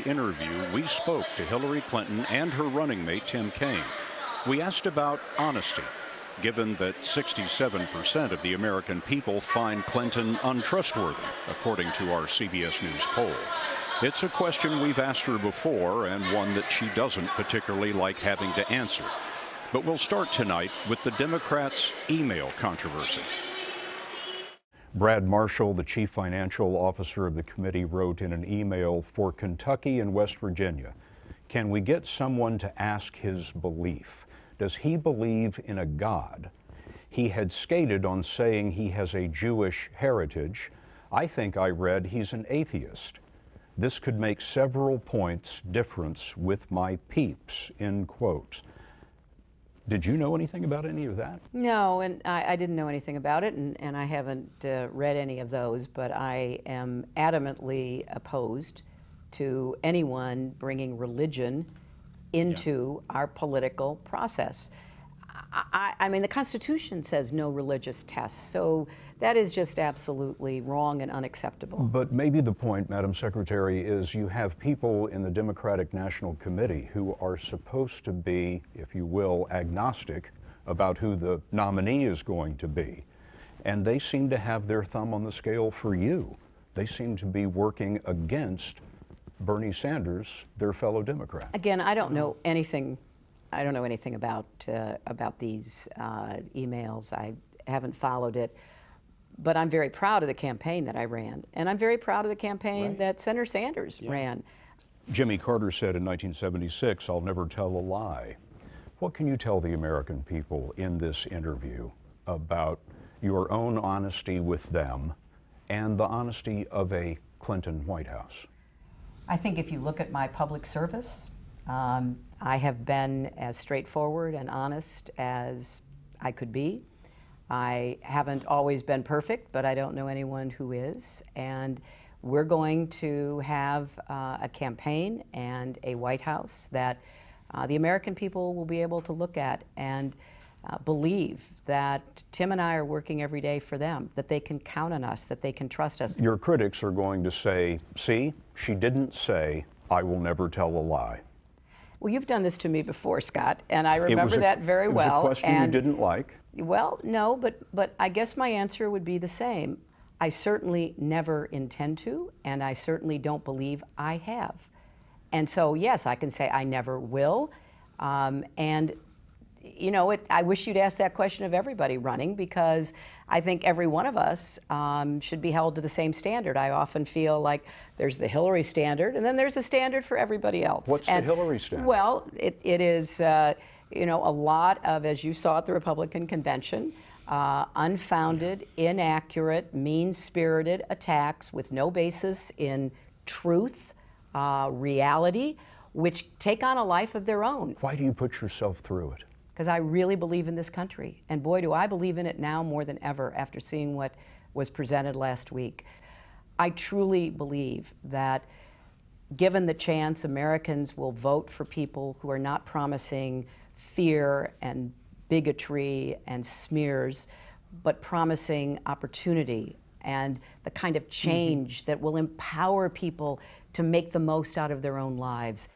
the interview, we spoke to Hillary Clinton and her running mate, Tim Kaine. We asked about honesty, given that 67% of the American people find Clinton untrustworthy, according to our CBS News poll. It's a question we've asked her before, and one that she doesn't particularly like having to answer. But we'll start tonight with the Democrats' email controversy. Brad Marshall, the chief financial officer of the committee, wrote in an email, "For Kentucky and West Virginia, can we get someone to ask his belief? Does he believe in a God? He had skated on saying he has a Jewish heritage. I think I read he's an atheist. This could make several points difference with my peeps," end quote. Did you know anything about any of that? No, and I didn't know anything about it, and I haven't read any of those, but I am adamantly opposed to anyone bringing religion into our political process. I mean, the Constitution says no religious tests, so that is just absolutely wrong and unacceptable. But maybe the point, Madam Secretary, is you have people in the Democratic National Committee who are supposed to be, if you will, agnostic about who the nominee is going to be. And they seem to have their thumb on the scale for you. They seem to be working against Bernie Sanders, their fellow Democrat. Again, I don't know anything. I don't know anything about these emails. I haven't followed it, but I'm very proud of the campaign that I ran, and I'm very proud of the campaign that Senator Sanders ran. Jimmy Carter said in 1976, "I'll never tell a lie." What can you tell the American people in this interview about your own honesty with them and the honesty of a Clinton White House? I think if you look at my public service, I have been as straightforward and honest as I could be. I haven't always been perfect, but I don't know anyone who is. And we're going to have a campaign and a White House that the American people will be able to look at and believe that Tim and I are working every day for them, that they can count on us, that they can trust us. Your critics are going to say, "See, she didn't say, 'I will never tell a lie.'" Well, you've done this to me before, Scott, and I remember that very well. It was a question you didn't like. Well, no, but I guess my answer would be the same. I certainly never intend to, and I certainly don't believe I have. And so, yes, I can say I never will. And, you know, I wish you'd ask that question of everybody running, because I think every one of us should be held to the same standard. I often feel like there's the Hillary standard, and then there's a standard for everybody else. What's the Hillary standard? Well, it is, you know, a lot of, as you saw at the Republican convention, unfounded, inaccurate, mean-spirited attacks with no basis in truth, reality, which take on a life of their own. Why do you put yourself through it? Because I really believe in this country. And boy, do I believe in it now more than ever after seeing what was presented last week. I truly believe that given the chance, Americans will vote for people who are not promising fear and bigotry and smears, but promising opportunity and the kind of change that will empower people to make the most out of their own lives.